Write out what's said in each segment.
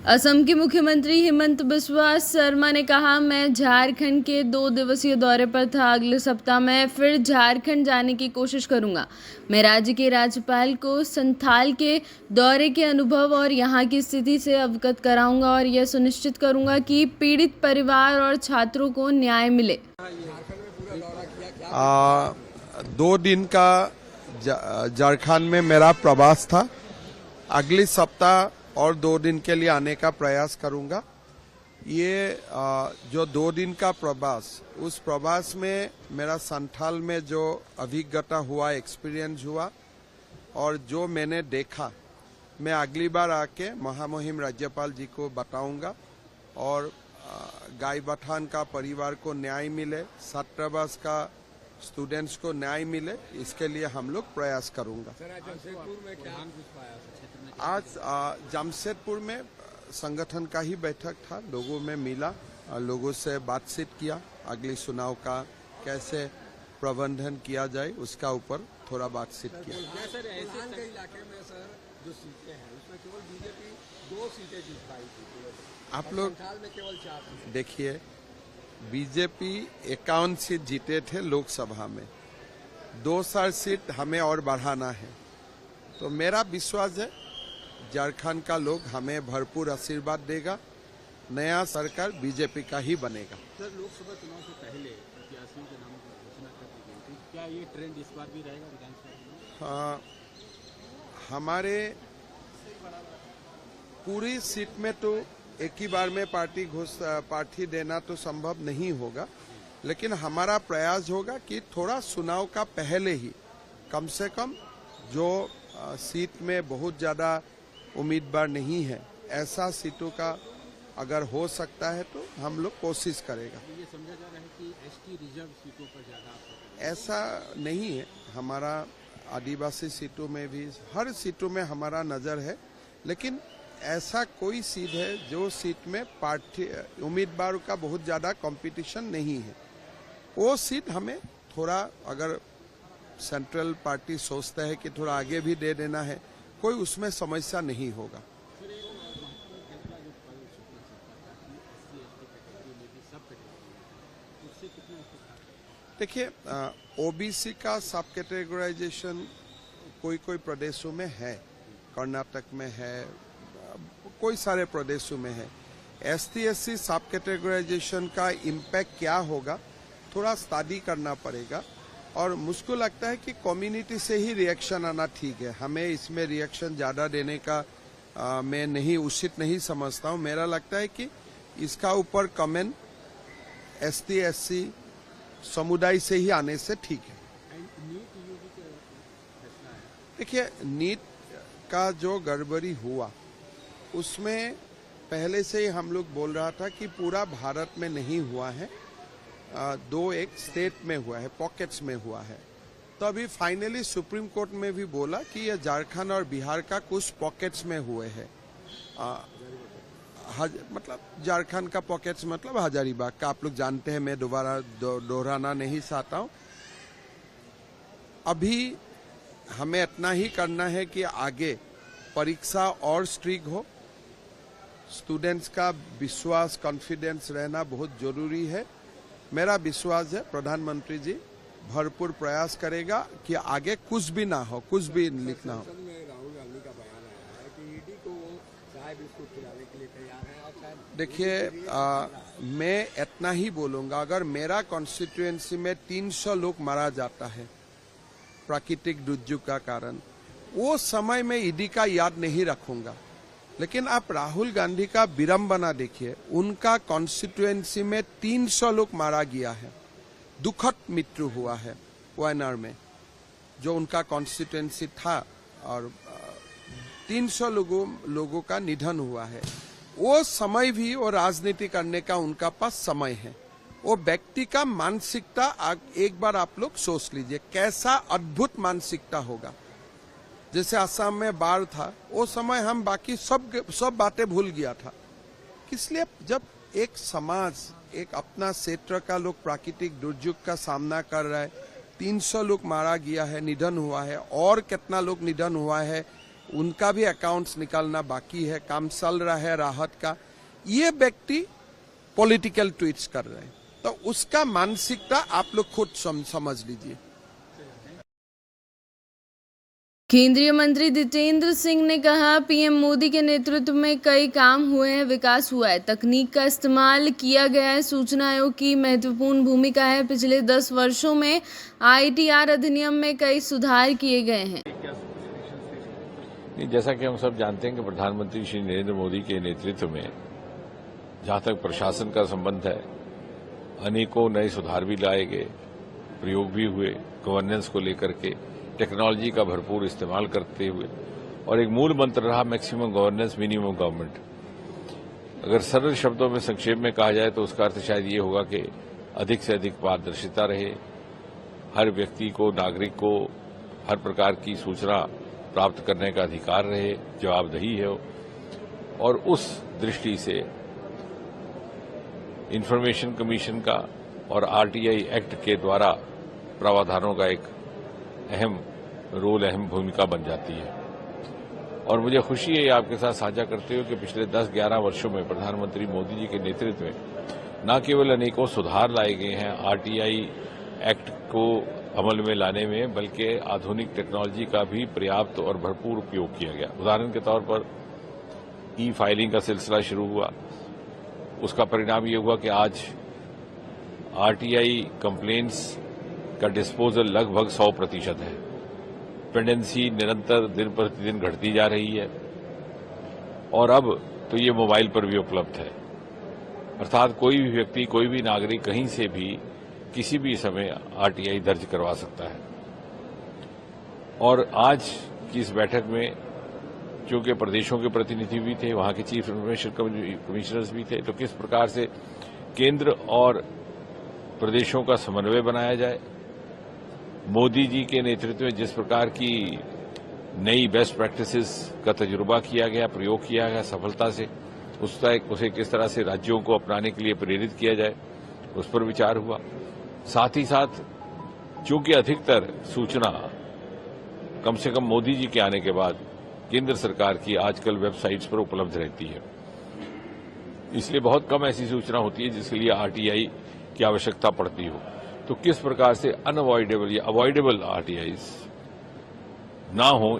असम के मुख्यमंत्री हिमंत बिस्वा शर्मा ने कहा, मैं झारखंड के 2 दिवसीय दौरे पर था। अगले सप्ताह मैं फिर झारखंड जाने की कोशिश करूंगा। मैं राज्य के राज्यपाल को संथाल के दौरे के अनुभव और यहां की स्थिति से अवगत कराऊंगा और यह सुनिश्चित करूंगा कि पीड़ित परिवार और छात्रों को न्याय मिले। 2 दिन का झारखंड में मेरा प्रवास था। अगले सप्ताह और 2 दिन के लिए आने का प्रयास करूंगा। ये जो 2 दिन का प्रवास, उस प्रवास में मेरा संथाल में जो अभिज्ञता हुआ, एक्सपीरियंस हुआ और जो मैंने देखा, मैं अगली बार आके महामहिम राज्यपाल जी को बताऊंगा और गाय बथान का परिवार को न्याय मिले, छात्रावास का स्टूडेंट्स को न्याय मिले, इसके लिए हम लोग प्रयास करूंगा। आज जमशेदपुर में संगठन का ही बैठक था, लोगों में मिला, लोगों से बातचीत किया, अगली चुनाव का कैसे प्रबंधन किया जाए उसका ऊपर थोड़ा बातचीत किया। आप लोग देखिए, बीजेपी 51 सीट जीते थे लोकसभा में, 2 सीट हमें और बढ़ाना है। तो मेरा विश्वास है झारखंड का लोग हमें भरपूर आशीर्वाद देगा, नया सरकार बीजेपी का ही बनेगा। सर, लोकसभा चुनाव से पहले प्रत्याशियों के नामों की घोषणा कर दी गई थी, क्या ये ट्रेंड इस बार भी रहेगा विधानसभा में? हाँ, हमारे पूरी सीट में तो एक ही बार में पार्टी देना तो संभव नहीं होगा, लेकिन हमारा प्रयास होगा कि थोड़ा चुनाव का पहले ही कम से कम जो सीट में बहुत ज्यादा उम्मीदवार नहीं है, ऐसा सीटों का अगर हो सकता है तो हम लोग कोशिश करेगा। ये समझा जा रहा है कि एसटी रिजर्व सीटों पर ज्यादा, ऐसा नहीं है। हमारा आदिवासी सीटों में भी, हर सीटों में हमारा नजर है, लेकिन ऐसा कोई सीट है जो सीट में पार्टी उम्मीदवारों का बहुत ज्यादा कंपटीशन नहीं है, वो सीट हमें थोड़ा, अगर सेंट्रल पार्टी सोचता है कि थोड़ा आगे भी दे देना है, कोई उसमें समस्या नहीं होगा। देखिए, ओबीसी का सब कैटेगराइजेशन कोई प्रदेशों में है, कर्नाटक में है, कोई सारे प्रदेशों में है। एसटी एससी सब कैटेगराइजेशन का इम्पैक्ट क्या होगा, थोड़ा स्टडी करना पड़ेगा और मुझको लगता है कि कम्युनिटी से ही रिएक्शन आना ठीक है। हमें इसमें रिएक्शन ज्यादा देने का मैं नहीं उचित नहीं समझता हूं। मेरा लगता है कि इसका ऊपर कमेंट एसटी एससी समुदाय से ही आने से ठीक है। देखिए, नीट का जो गड़बड़ी हुआ उसमें पहले से ही हम लोग बोल रहा था कि पूरा भारत में नहीं हुआ है, 2 एक स्टेट में हुआ है, पॉकेट्स में हुआ है। तो अभी फाइनली सुप्रीम कोर्ट में भी बोला कि ये झारखंड और बिहार का कुछ पॉकेट्स में हुए हैं। मतलब झारखंड का पॉकेट्स मतलब हजारीबाग का, आप लोग जानते हैं, मैं दोबारा दोहराना नहीं चाहता हूं। अभी हमें इतना ही करना है कि आगे परीक्षा और स्ट्रिक्ट हो, स्टूडेंट्स का विश्वास, कॉन्फिडेंस रहना बहुत जरूरी है। मेरा विश्वास है प्रधानमंत्री जी भरपूर प्रयास करेगा कि आगे कुछ भी ना हो, कुछ भी लिखना हो। राहुल गांधी का बयान आया है कि ईडी को चाय बिस्कुट खिलाने के लिए तैयार है। देखिए, मैं इतना ही बोलूंगा, अगर मेरा कॉन्स्टिट्यूएंसी में 300 लोग मारा जाता है प्राकृतिक दुर्योग का कारण, वो समय में ईडी का याद नहीं रखूंगा। लेकिन आप राहुल गांधी का विडंबना देखिए, उनका कॉन्स्टिट्यूएंसी में 300 लोग मारा गया है, दुखद मृत्यु हुआ है वायनाड में, जो उनका कॉन्स्टिट्यूएंसी था, और 300 लोगों का निधन हुआ है। वो समय भी वो राजनीति करने का उनका पास समय है। वो व्यक्ति का मानसिकता एक बार आप लोग सोच लीजिए, कैसा अद्भुत मानसिकता होगा। जैसे असम में बाढ़ था, वो समय हम बाकी सब बातें भूल गया था। इसलिए जब एक समाज, एक अपना क्षेत्र का लोग प्राकृतिक दुर्योग का सामना कर रहा है, 300 लोग मारा गया है, निधन हुआ है, और कितना लोग निधन हुआ है उनका भी अकाउंट्स निकालना बाकी है, काम चल रहा है राहत का। ये व्यक्ति पॉलिटिकल ट्वीट्स कर रहे हैं, तो उसका मानसिकता आप लोग खुद समझ लीजिए। केंद्रीय मंत्री जितेंद्र सिंह ने कहा, पीएम मोदी के नेतृत्व में कई काम हुए हैं, विकास हुआ है, तकनीक का इस्तेमाल किया गया है, सूचना आयोग की महत्वपूर्ण भूमिका है। पिछले 10 वर्षों में आईटीआर अधिनियम में कई सुधार किए गए हैं। जैसा कि हम सब जानते हैं कि प्रधानमंत्री श्री नरेंद्र मोदी के नेतृत्व में जहां तक प्रशासन का संबंध है, अनेकों नए सुधार भी लाए गए, प्रयोग भी हुए, गवर्नेंस को लेकर के टेक्नोलॉजी का भरपूर इस्तेमाल करते हुए, और एक मूल मंत्र रहा मैक्सिमम गवर्नेंस मिनिमम गवर्नमेंट। अगर सरल शब्दों में संक्षेप में कहा जाए तो उसका अर्थ शायद ये होगा कि अधिक से अधिक पारदर्शिता रहे, हर व्यक्ति को, नागरिक को हर प्रकार की सूचना प्राप्त करने का अधिकार रहे, जवाबदेही है, और उस दृष्टि से इंफॉर्मेशन कमीशन का और आरटीआई एक्ट के द्वारा प्रावधानों का एक अहम रोल, अहम भूमिका बन जाती है। और मुझे खुशी है आपके साथ साझा करते हुए कि पिछले 10-11 वर्षों में प्रधानमंत्री मोदी जी के नेतृत्व में न केवल अनेकों सुधार लाए गए हैं आरटीआई एक्ट को अमल में लाने में, बल्कि आधुनिक टेक्नोलॉजी का भी पर्याप्त और भरपूर उपयोग किया गया। उदाहरण के तौर पर ई फाइलिंग का सिलसिला शुरू हुआ, उसका परिणाम ये हुआ कि आज आरटीआई कंप्लेंट्स का डिस्पोजल लगभग 100% है। पेंडेंसी निरंतर दिन प्रतिदिन घटती जा रही है, और अब तो ये मोबाइल पर भी उपलब्ध है। अर्थात कोई भी व्यक्ति, कोई भी नागरिक कहीं से भी किसी भी समय आरटीआई दर्ज करवा सकता है। और आज की इस बैठक में चूंकि प्रदेशों के प्रतिनिधि भी थे, वहां के चीफ इन्फॉर्मेशन कमिश्नर्स भी थे, तो किस प्रकार से केंद्र और प्रदेशों का समन्वय बनाया जाए, मोदी जी के नेतृत्व में जिस प्रकार की नई बेस्ट प्रैक्टिसेस का तजुर्बा किया गया, प्रयोग किया गया सफलता से, उसे किस तरह से राज्यों को अपनाने के लिए प्रेरित किया जाए, उस पर विचार हुआ। साथ ही साथ चूंकि अधिकतर सूचना कम से कम मोदी जी के आने के बाद केंद्र सरकार की आजकल वेबसाइट्स पर उपलब्ध रहती है, इसलिए बहुत कम ऐसी सूचना होती है जिसके लिए आरटीआई की आवश्यकता पड़ती हो। तो किस प्रकार से अनअवॉइडेबल या अवॉइडेबल आरटीआईज ना हो,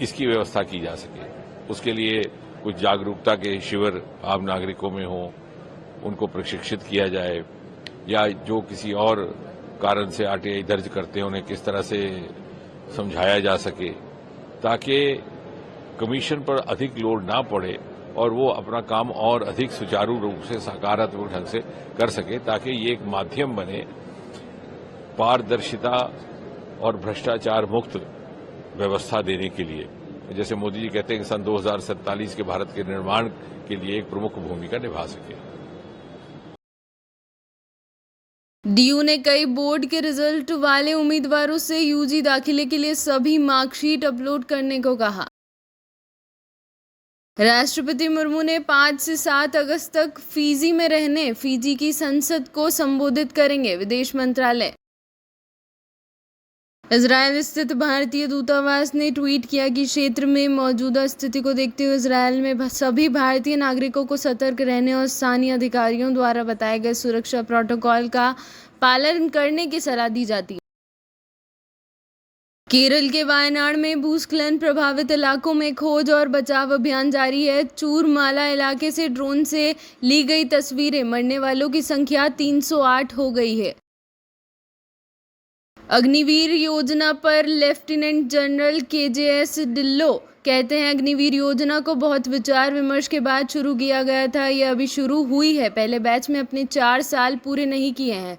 इसकी व्यवस्था की जा सके, उसके लिए कुछ जागरूकता के शिविर आम नागरिकों में हो, उनको प्रशिक्षित किया जाए, या जो किसी और कारण से आरटीआई दर्ज करते हैं उन्हें किस तरह से समझाया जा सके, ताकि कमीशन पर अधिक लोड ना पड़े और वो अपना काम और अधिक सुचारू रूप से, सकारात्मक ढंग से कर सके, ताकि ये एक माध्यम बने पारदर्शिता और भ्रष्टाचार मुक्त व्यवस्था देने के लिए। जैसे मोदी जी कहते हैं कि सन 2047 के भारत के निर्माण के लिए एक प्रमुख भूमिका निभा सके। डीयू ने कई बोर्ड के रिजल्ट वाले उम्मीदवारों से यूजी दाखिले के लिए सभी मार्कशीट अपलोड करने को कहा। राष्ट्रपति मुर्मू ने 5 से 7 अगस्त तक फिजी में रहने फिजी की संसद को संबोधित करेंगे, विदेश मंत्रालय। इजरायल स्थित भारतीय दूतावास ने ट्वीट किया कि क्षेत्र में मौजूदा स्थिति को देखते हुए इजरायल में सभी भारतीय नागरिकों को सतर्क रहने और स्थानीय अधिकारियों द्वारा बताए गए सुरक्षा प्रोटोकॉल का पालन करने की सलाह दी जाती है। केरल के वायनाड में भूस्खलन प्रभावित इलाकों में खोज और बचाव अभियान जारी है। चूरमाला इलाके से ड्रोन से ली गई तस्वीरें, मरने वालों की संख्या 308 हो गई है। अग्निवीर योजना पर लेफ्टिनेंट जनरल केजेएस ढिल्लो कहते हैं, अग्निवीर योजना को बहुत विचार विमर्श के बाद शुरू किया गया था। यह अभी शुरू हुई है, पहले बैच में अपने 4 साल पूरे नहीं किए हैं।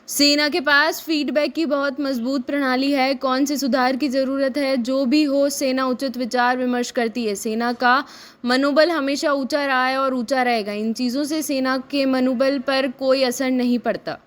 सेना के पास फीडबैक की बहुत मजबूत प्रणाली है, कौन से सुधार की ज़रूरत है, जो भी हो सेना उचित विचार विमर्श करती है। सेना का मनोबल हमेशा ऊंचा रहा है और ऊंचा रहेगा। इन चीज़ों से सेना के मनोबल पर कोई असर नहीं पड़ता।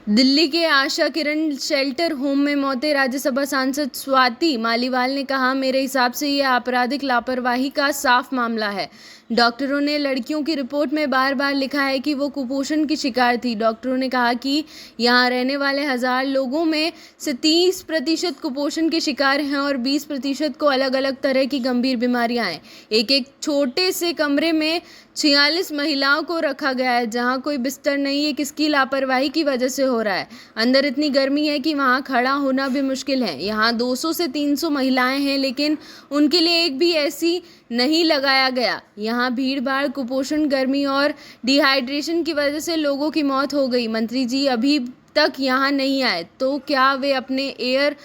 दिल्ली के आशा किरण शेल्टर होम में मौतें, राज्यसभा सांसद स्वाति मालीवाल ने कहा, मेरे हिसाब से यह आपराधिक लापरवाही का साफ मामला है। डॉक्टरों ने लड़कियों की रिपोर्ट में बार बार लिखा है कि वो कुपोषण की शिकार थी। डॉक्टरों ने कहा कि यहाँ रहने वाले 1000 लोगों में से 30% कुपोषण के शिकार हैं और 20% को अलग अलग तरह की गंभीर बीमारियां हैं। एक छोटे से कमरे में 46 महिलाओं को रखा गया है जहां कोई बिस्तर नहीं है। किसकी लापरवाही की वजह से हो रहा है? अंदर इतनी गर्मी है कि वहां खड़ा होना भी मुश्किल है। यहाँ 200 से 300 महिलाएं हैं लेकिन उनके लिए एक भी ऐसी नहीं लगाया गया। यहाँ भीड़ भाड़, कुपोषण, गर्मी और डिहाइड्रेशन की वजह से लोगों की मौत हो गई। मंत्री जी अभी तक यहाँ नहीं आए तो क्या वे अपने एयर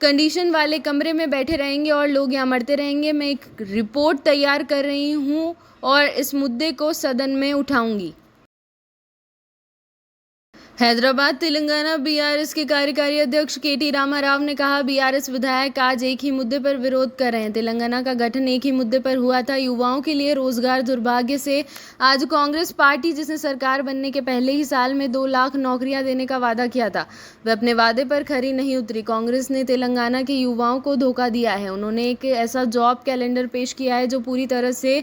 कंडीशन वाले कमरे में बैठे रहेंगे और लोग यहाँ मरते रहेंगे? मैं एक रिपोर्ट तैयार कर रही हूँ और इस मुद्दे को सदन में उठाऊंगी। हैदराबाद तेलंगाना बीआरएस के कार्यकारी अध्यक्ष केटी रामाराव ने कहा, बीआरएस विधायक आज एक ही मुद्दे पर विरोध कर रहे हैं। तेलंगाना का गठन एक ही मुद्दे पर हुआ था, युवाओं के लिए रोजगार। दुर्भाग्य से आज कांग्रेस पार्टी, जिसने सरकार बनने के पहले ही साल में 2 लाख नौकरियां देने का वादा किया था, वह अपने वादे पर खरी नहीं उतरी। कांग्रेस ने तेलंगाना के युवाओं को धोखा दिया है। उन्होंने एक ऐसा जॉब कैलेंडर पेश किया है जो पूरी तरह से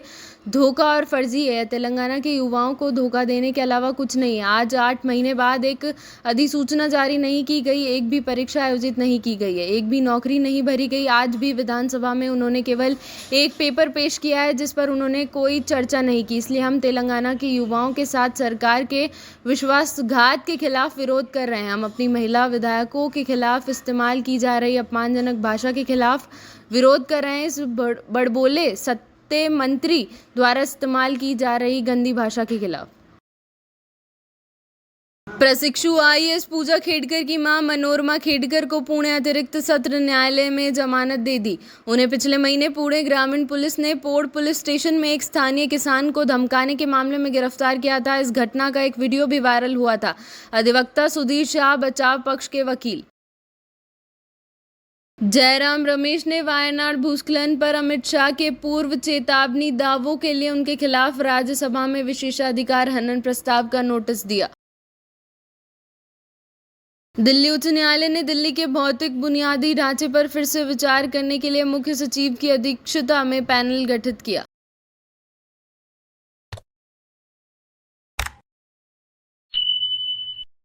धोखा और फर्जी है। तेलंगाना के युवाओं को धोखा देने के अलावा कुछ नहीं है। आज 8 महीने बाद एक अधिसूचना जारी नहीं की गई, एक भी परीक्षा आयोजित नहीं की गई है, एक भी नौकरी नहीं भरी गई। आज भी विधानसभा में उन्होंने केवल एक पेपर पेश किया है जिस पर उन्होंने कोई चर्चा नहीं की। इसलिए हम तेलंगाना के युवाओं के साथ सरकार के विश्वासघात के खिलाफ विरोध कर रहे हैं। हम अपनी महिला विधायकों के खिलाफ इस्तेमाल की जा रही अपमानजनक भाषा के खिलाफ विरोध कर रहे हैं। इस बड़बोले सत्य मंत्री द्वारा इस्तेमाल की जा रही गंदी भाषा के खिलाफ। प्रशिक्षु आईएएस पूजा खेडकर की मां मनोरमा खेडकर को पुणे अतिरिक्त सत्र न्यायालय में जमानत दे दी। उन्हें पिछले महीने पुणे ग्रामीण पुलिस ने पोड़ पुलिस स्टेशन में एक स्थानीय किसान को धमकाने के मामले में गिरफ्तार किया था। इस घटना का एक वीडियो भी वायरल हुआ था। अधिवक्ता सुधीर शाह, बचाव पक्ष के वकील जयराम रमेश ने वायनाड भूस्खलन पर अमित शाह के पूर्व चेतावनी दावों के लिए उनके खिलाफ राज्यसभा में विशेषाधिकार हनन प्रस्ताव का नोटिस दिया। दिल्ली उच्च न्यायालय ने दिल्ली के भौतिक बुनियादी ढांचे पर फिर से विचार करने के लिए मुख्य सचिव की अध्यक्षता में पैनल गठित किया।